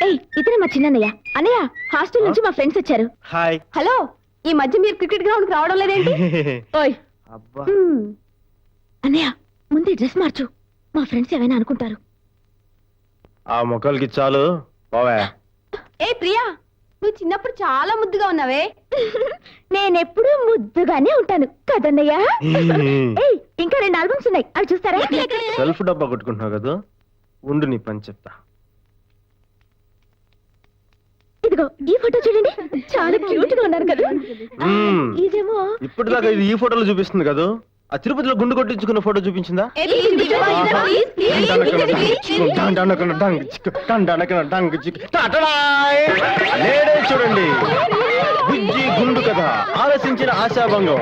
ఏయ్ ఇతనే మా చిన్నయ్య. అన్నయ్య హాస్టల్ నుంచి మా ఫ్రెండ్స్ వచ్చారు. హాయ్. హలో, ఈ మధ్య మీరు క్రికెట్ గ్రౌండ్ రావడం లేదేంటి? ఓయ్ అబ్బా, అన్నయ్య ముందే డ్రెస్ మార్చు, మా ఫ్రెండ్స్ ఏమైనా అనుకుంటారు. ఆ మొక్కలకి చాలు బావా. ఏ ప్రియా, నువ్వు చిన్నప్పుడు చాలా ముద్దుగా ఉన్నావే. నేనెప్పుడు ముద్దుగానే ఉంటాను కదన్నయ్య. ఏయ్ ఇంకా 2 ఆల్బమ్స్ ఉన్నాయి, అవి చూస్తారా? సెల్ఫ్ డబ్బా కొట్టుకుంటున్నావు కదా, ఉండు నీ పని చెప్తా. ఇదిగో ఈ ఫోటో చూడండి, చాలా క్యూట్ గా ఉన్నారు కదా. ఇదేమో ఇప్పటిదాకా ఇది ఈ ఫోటోలో చూపిస్తుంది కదా, ఆ తిరుపతిలో గుండు కొట్టించుకున్న ఫోటో చూపించిందా? లేడే చూడండి, బుజ్జి గుండు కదా, ఆలోచించిన ఆశాభంగం,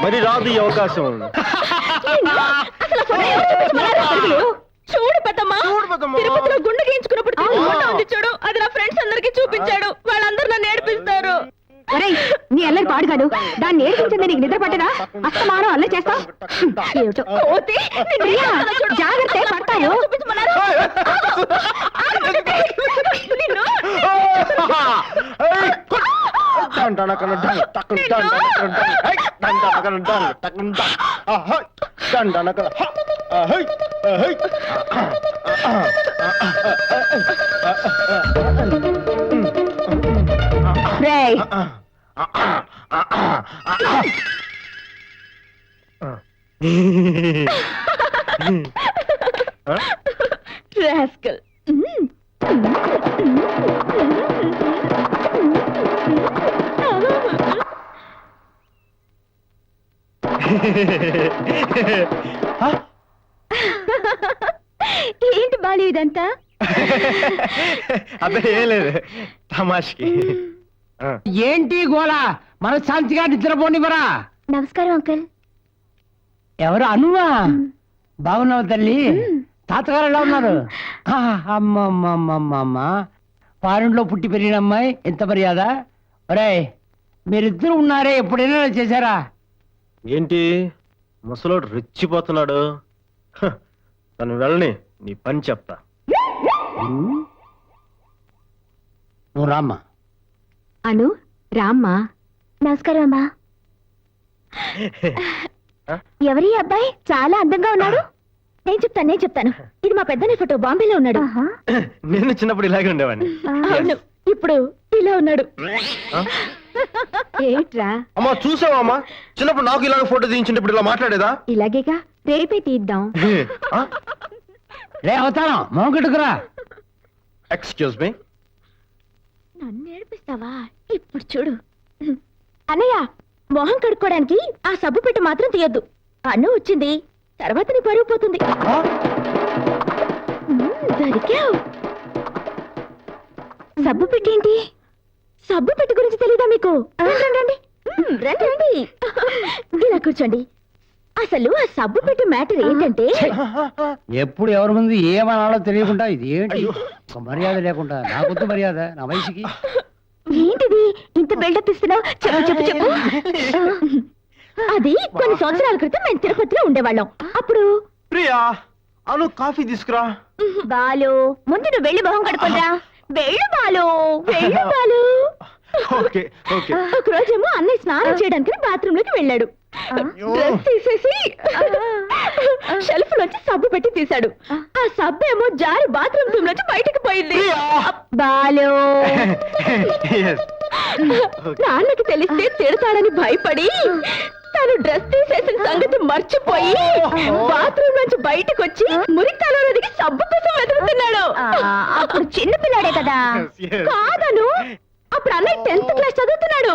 మరి రాదు ఈ అవకాశం. చూడు పెద్దమ్మా, తిరుపతిలో గుండె గీయించుకున్నప్పుడు చూడు, అది నా ఫ్రెండ్స్ అందరికి చూపించాడు. వాళ్ళందరూ నన్ను ఏడిపిస్తారు. నీ అల్లరి పాడుగాడు, దాన్ని ఏడిపించింది నీకు నిద్ర పట్టదా? అస్తమానం అల్లరి చేస్తావు. జాగ్రత్త పడతాను. Rascal. ఏంటి బాలు ఇదంతా? అదే ఏం లేదు, తమాష్కి. ఏంటి గోలా, మన శాంతిగా నిద్రపోనివరా? నమస్కారం అంకుల్. ఎవరు అనువా? బాగున్నావు తల్లి? తాతగారు ఎలా ఉన్నారు? అమ్మమ్మమ్మమ్మమ్మ, పారింట్లో పుట్టి పెరిగిన అమ్మాయి, ఎంత మర్యాద. ఒరే మీరిద్దరు ఉన్నారే, ఎప్పుడైనా చేశారా? ఏంటి ముసలోడు రెచ్చిపోతున్నాడు? తను వెళ్ళని నీ పని చెప్తా. నువ్వు రామ్మా. అను రామ్మా. నమస్కారం అమ్మా. ఎవరి అబ్బాయి చాలా అందంగా ఉన్నాడు? నేను చెప్తాను. ఇది మా పెద్దనే ఫోటో, బాంబేలో ఉన్నాడు. నేను చిన్నప్పుడు ఇలాగే ఉండేవాడిని. అవును, ఇప్పుడు ఇలా ఉన్నాడు. ఏట్రా అమ్మా, చూసావా అమ్మా, చిన్నప్పుడు నాకు ఇలాగ ఫోటో తీయించింది, ఇప్పుడు ఇలా మాట్లాడేదా? ఇలాగేగా, రేపే తీద్దాం. రే అవుతాను, మోగట్టుకురా. Excuse me. నన్ను ఏడిపిస్తావా? ఇప్పుడు చూడు అన్నయ్య, మొహం కడుక్కోవడానికి ఆ సబ్బు పెట్టి మాత్రం తీయొద్దు. అన్ను వచ్చింది, తర్వాత నీ పరుగు పోతుంది. దొరికావు. సబ్బు పెట్టి ఏంటి? సబ్బు పెట్టి గురించి తెలీదా మీకు? రండి రండి, ఇలా కూర్చోండి. అసలు ఆ సబ్బు పెట్టి మ్యాటర్ ఏంటంటే, ఎప్పుడు ఎవరి ముందు ఏమనాలో తెలియకుండా ఇది ఏంటి మర్యాద లేకుండా, నాకొద్దు మర్యాద నా వయసుకి. ఏంటిది ఇంత బిల్డప్ ఇస్తున్నావు? చెప్పు చెప్పు చెప్పు. అది కొన్ని సంవత్సరాల క్రితం మేము తిరుపతిలో ఉండేవాళ్ళం. అప్పుడు ప్రియా, అను కాఫీ తీసుకురా. బాలు, ముందు నువ్వు వెళ్ళి మొహం కడుకుంటా. వెళ్ళు బాలు, వెళ్ళు బాలు. Okay okay. ఒక రోజేమో అన్నయ్య స్నానం చేయడానికి బాత్రూమ్ లోకి వెళ్ళాడు. డ్రెస్ తీసేసి షెల్ఫ్ లోంచి సబ్బు పెట్టి తీశాడు. ఆ సబ్బు ఏమో జారి బాత్రూమ్ రూమ్ లోంచి బయటకు పోయింది. బాలు, నాన్నకి తెలిస్తే తిడతాడని భయపడి తను డ్రెస్ తీసేసిన సంగతి మర్చిపోయి బాత్రూమ్ నుంచి బయటకు వచ్చి మురికాలో దిగి సబ్బు కోసం వెతుకుతున్నాడు. అప్పుడు చిన్న పిల్లాడే కదా. కాదను, అప్పుడు అన్నయ్య 10th క్లాస్ చదువుతున్నాడు.